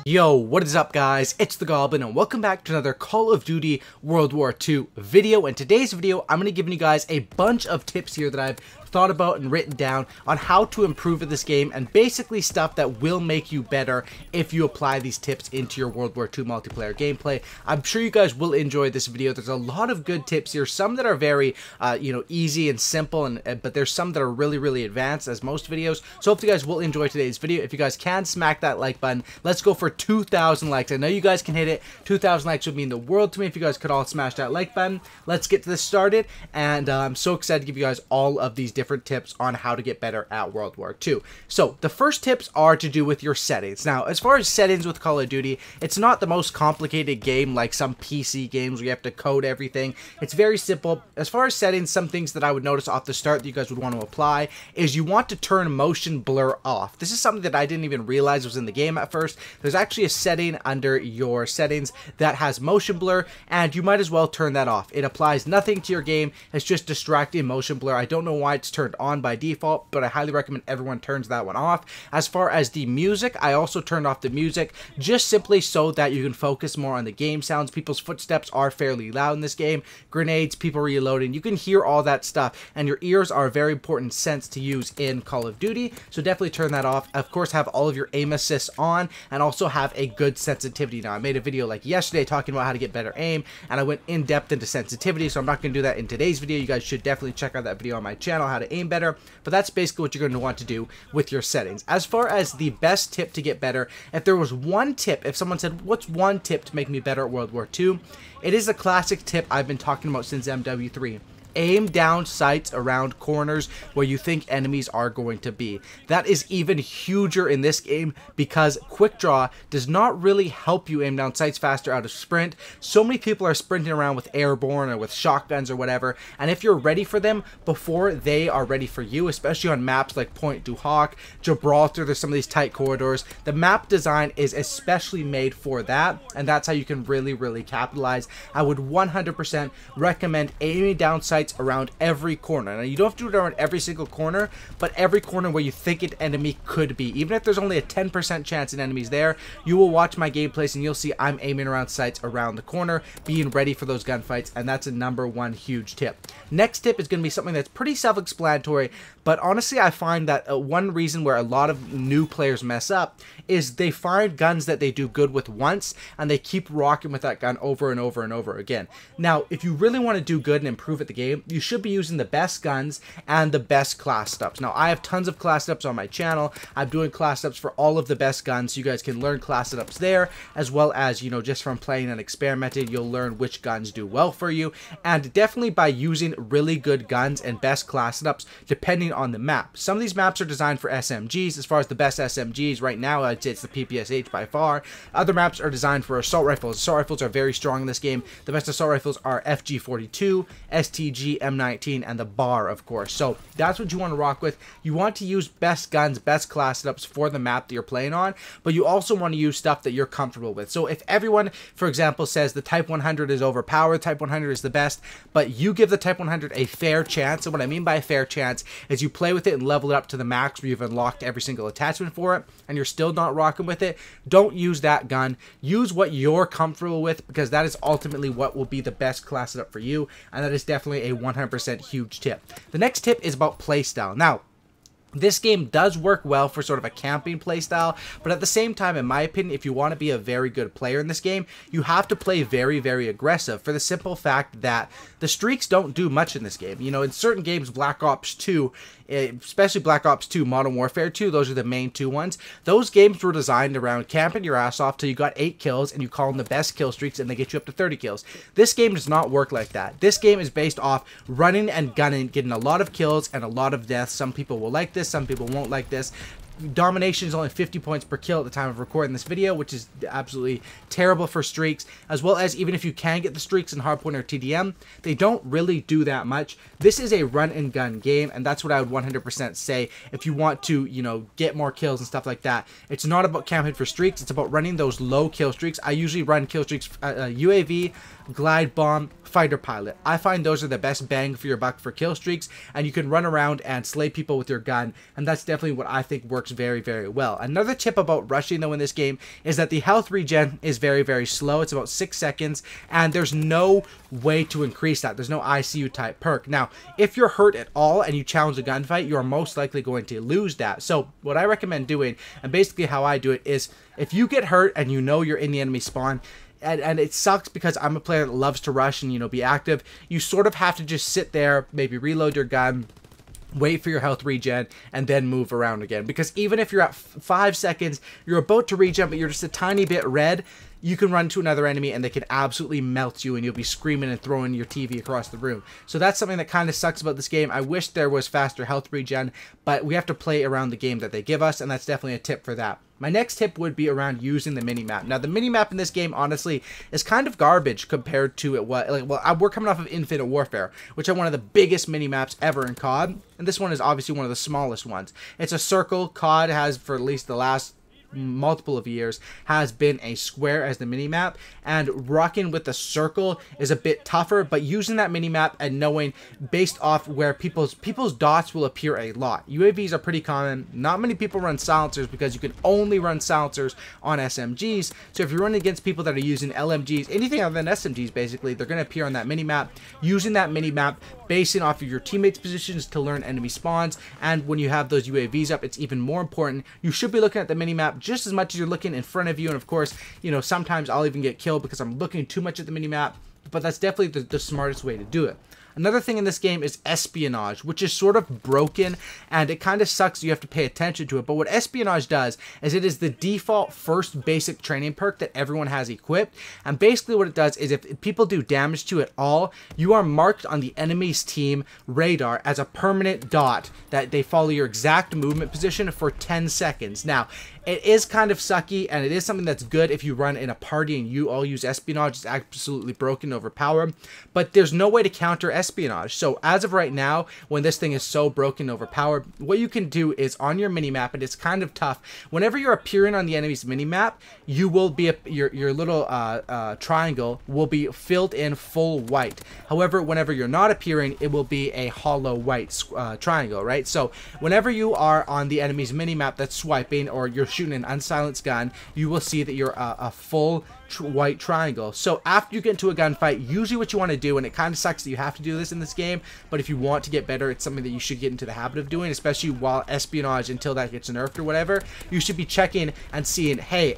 Yo, what is up guys? It's the Goblin and welcome back to another Call of Duty World War II video. In today's video, I'm going to give you guys a bunch of tips here that I've thought about and written down on how to improve this game, and basically stuff that will make you better if you apply these tips into your World War II multiplayer gameplay. I'm sure you guys will enjoy this video. There's a lot of good tips here, some that are very easy and simple, but there's some that are really advanced, as most videos. So hopefully you guys will enjoy today's video. If you guys can, smack that like button. Let's go for 2,000 likes. I know you guys can hit it. 2,000 likes would mean the world to me if you guys could all smash that like button. Let's get this started, and I'm so excited to give you guys all of these different tips on how to get better at World War II. So the first tips are to do with your settings. Now, as far as settings with Call of Duty, it's not the most complicated game like some PC games where you have to code everything. It's very simple. As far as settings, some things that I would notice off the start that you guys would want to apply is you want to turn motion blur off. This is something that I didn't even realize was in the game at first. There's actually a setting under your settings that has motion blur, and you might as well turn that off. It applies nothing to your game. It's just distracting motion blur. I don't know why it's turned on by default, but I highly recommend everyone turns that one off. As far as the music, I also turned off the music just simply so that you can focus more on the game sounds. People's footsteps are fairly loud in this game. Grenades, people reloading, you can hear all that stuff, and your ears are a very important sense to use in Call of Duty, so definitely turn that off. Of course, have all of your aim assists on, and also have a good sensitivity. Now, I made a video like yesterday talking about how to get better aim, and I went in depth into sensitivity, so I'm not going to do that in today's video. You guys should definitely check out that video on my channel, how to aim better, but that's basically what you're going to want to do with your settings. As far as the best tip to get better, if there was one tip, if someone said, what's one tip to make me better at World War II? It is a classic tip I've been talking about since MW3. Aim down sights around corners where you think enemies are going to be. That is even huger in this game because quick draw does not really help you aim down sights faster out of sprint. So many people are sprinting around with airborne or with shotguns or whatever, and if you're ready for them before they are ready for you, especially on maps like Pointe du Hoc, Gibraltar, there's some of these tight corridors, the map design is especially made for that, and that's how you can really capitalize. I would 100% recommend aiming down sights around every corner. Now, you don't have to do it around every single corner, but every corner where you think an enemy could be. Even if there's only a 10% chance an enemy's there, you will watch my gameplays and you'll see I'm aiming around sights around the corner, being ready for those gunfights, and that's a #1 huge tip. Next tip is going to be something that's pretty self-explanatory, but honestly I find that one reason where a lot of new players mess up is they find guns that they do good with once, and they keep rocking with that gun over and over again. Now, if you really want to do good and improve at the game, you should be using the best guns and the best class ups. Now, I have tons of class ups on my channel. I'm doing class ups for all of the best guns, so you guys can learn class ups there, as well as, you know, just from playing and experimenting, you'll learn which guns do well for you, and definitely by using really good guns and best class ups depending on the map. Some of these maps are designed for SMGs. As far as the best SMGs right now, I'd say it's the PPSH by far. Other maps are designed for assault rifles. Assault rifles are very strong in this game. The best assault rifles are FG42, STG, M19, and the BAR, of course. So that's what you want to rock with. You want to use best guns, best class setups for the map that you're playing on, but you also want to use stuff that you're comfortable with. So if everyone, for example, says the Type 100 is overpowered, Type 100 is the best, but you give the Type 100 a fair chance, and what I mean by a fair chance is you play with it and level it up to the max where you've unlocked every single attachment for it, and you're still not rocking with it, don't use that gun. Use what you're comfortable with, because that is ultimately what will be the best class setup for you, and that is definitely a 100% huge tip. The next tip is about playstyle. Now, this game does work well for sort of a camping playstyle, but at the same time, in my opinion, if you want to be a very good player in this game, you have to play very aggressive, for the simple fact that the streaks don't do much in this game. You know, in certain games, Black Ops 2, especially Black Ops 2, Modern Warfare 2, those are the main two ones. Those games were designed around camping your ass off till you got 8 kills, and you call them the best kill streaks, and they get you up to 30 kills. This game does not work like that. This game is based off running and gunning, getting a lot of kills and a lot of deaths. Some people will like this, some people won't like this. Domination is only 50 points per kill at the time of recording this video, which is absolutely terrible for streaks, as well as even if you can get the streaks in Hardpoint or TDM, they don't really do that much. This is a run and gun game, and that's what I would 100% say if you want to, you know, get more kills and stuff like that. It's not about camping for streaks, it's about running those low kill streaks. I usually run kill streaks, UAV, glide bomb, fighter pilot. I find those are the best bang for your buck for kill streaks, and you can run around and slay people with your gun, and that's definitely what I think works very, very well. Another tip about rushing though in this game is that the health regen is very, very slow. It's about 6 seconds, and there's no way to increase that. There's no ICU type perk. Now, if you're hurt at all and you challenge a gunfight, you're most likely going to lose that. So what I recommend doing, and basically how I do it, is if you get hurt and you know you're in the enemy spawn, and it sucks because I'm a player that loves to rush and, you know, be active, you sort of have to just sit there, maybe reload your gun, wait for your health regen, and then move around again. Because even if you're at 5 seconds, you're about to regen, but you're just a tiny bit red, you can run to another enemy and they can absolutely melt you, and you'll be screaming and throwing your TV across the room. So that's something that kind of sucks about this game. I wish there was faster health regen, but we have to play around the game that they give us, and that's definitely a tip for that. My next tip would be around using the minimap. Now, the minimap in this game, honestly, is kind of garbage compared to it. We're coming off of Infinite Warfare, which are one of the biggest minimaps ever in COD, and this one is obviously one of the smallest ones. It's a circle. COD has, for at least the last multiple of years, has been a square as the minimap, and rocking with the circle is a bit tougher, but using that minimap and knowing based off where people's dots will appear a lot. UAVs are pretty common. Not many people run silencers because you can only run silencers on SMGs, so if you're running against people that are using LMGs, anything other than SMGs basically, they're going to appear on that minimap. Using that minimap, basing off of your teammates' positions to learn enemy spawns, and when you have those UAVs up, it's even more important. You should be looking at the minimap just as much as you're looking in front of you, and of course, you know, sometimes I'll even get killed because I'm looking too much at the minimap, but that's definitely the smartest way to do it. Another thing in this game is espionage, which is sort of broken, and it kind of sucks you have to pay attention to it. But what espionage does is it is the default first basic training perk that everyone has equipped. And basically what it does is if people do damage to it all, you are marked on the enemy's team radar as a permanent dot that they follow your exact movement position for 10 seconds. Now, it is kind of sucky, and it is something that's good if you run in a party and you all use espionage. It's absolutely broken, overpowered, but there's no way to counter espionage. So as of right now, when this thing is so broken, overpowered, what you can do is on your minimap, and it's kind of tough, whenever you're appearing on the enemy's minimap, you will be your little triangle will be filled in full white. However, whenever you're not appearing, it will be a hollow white triangle, right? So whenever you are on the enemy's minimap that's swiping, or you're shooting an unsilenced gun, you will see that you're a full white triangle. So after you get into a gunfight, usually what you want to do, and it kind of sucks that you have to do this in this game, but if you want to get better, it's something that you should get into the habit of doing, especially while espionage, until that gets nerfed or whatever. You should be checking and seeing, hey,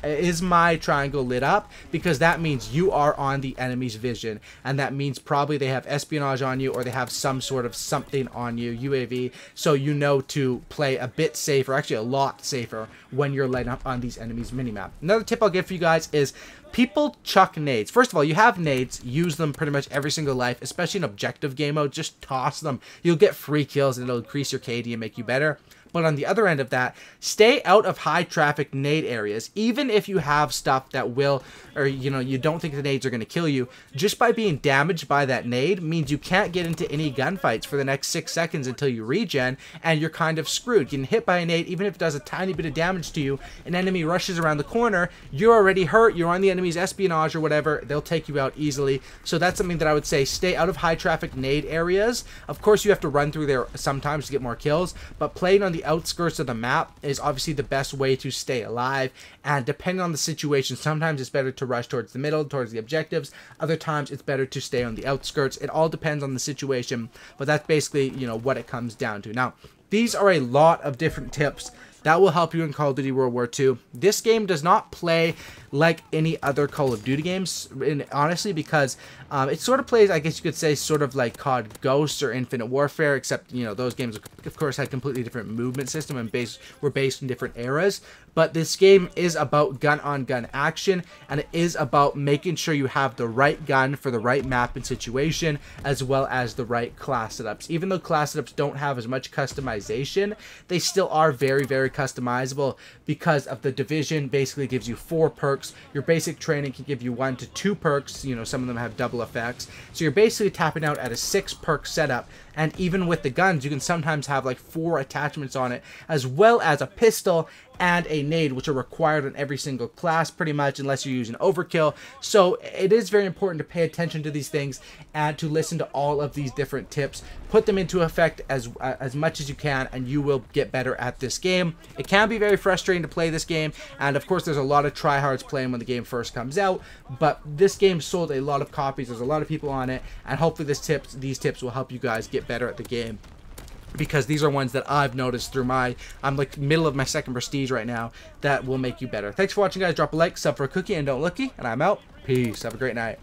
is my triangle lit up? Because that means you are on the enemy's vision, and that means probably they have espionage on you, or they have some sort of something on you, UAV, so you know to play a bit safer, actually a lot safer, when you're lighting up on these enemies minimap. Another tip I'll give for you guys is people chuck nades. First of all, you have nades, use them pretty much every single life, especially in objective game mode. Just toss them. You'll get free kills, and it'll increase your KD and make you better. But on the other end of that, stay out of high traffic nade areas. Even if you have stuff that will, or you know, you don't think the nades are going to kill you, just by being damaged by that nade means you can't get into any gunfights for the next 6 seconds until you regen, and you're kind of screwed. Getting hit by a nade, even if it does a tiny bit of damage to you, an enemy rushes around the corner, you're already hurt, you're on the enemy's espionage or whatever, they'll take you out easily. So that's something that I would say, stay out of high traffic nade areas. Of course, you have to run through there sometimes to get more kills, but playing on the outskirts of the map is obviously the best way to stay alive, and depending on the situation, sometimes it's better to rush towards the middle, towards the objectives, other times it's better to stay on the outskirts. It all depends on the situation, but that's basically, you know, what it comes down to. Now, these are a lot of different tips that will help you in Call of Duty World War II. This game does not play like any other Call of Duty games, and honestly, because it sort of plays, I guess you could say, sort of like COD Ghosts or Infinite Warfare, except, you know, those games, of course, had completely different movement system and were based in different eras. But this game is about gun-on-gun action, and it is about making sure you have the right gun for the right map and situation, as well as the right class setups. Even though class setups don't have as much customization, they still are very, very customizable because of the division basically gives you 4 perks. Your basic training can give you 1 to 2 perks. You know, some of them have double effects. So you're basically tapping out at a 6 perk setup. And even with the guns, you can sometimes have like 4 attachments on it, as well as a pistol and a nade, which are required on every single class pretty much, unless you're using overkill. So it is very important to pay attention to these things and to listen to all of these different tips. Put them into effect as much as you can, and you will get better at this game. It can be very frustrating to play this game, and of course there's a lot of tryhards playing when the game first comes out, but this game sold a lot of copies. There's a lot of people on it, and hopefully these tips will help you guys get better at the game, because these are ones that I've noticed through I'm like middle of my 2nd prestige right now, that will make you better. Thanks for watching, guys. Drop a like, sub for a cookie, and don't looky, and I'm out. Peace. Have a great night.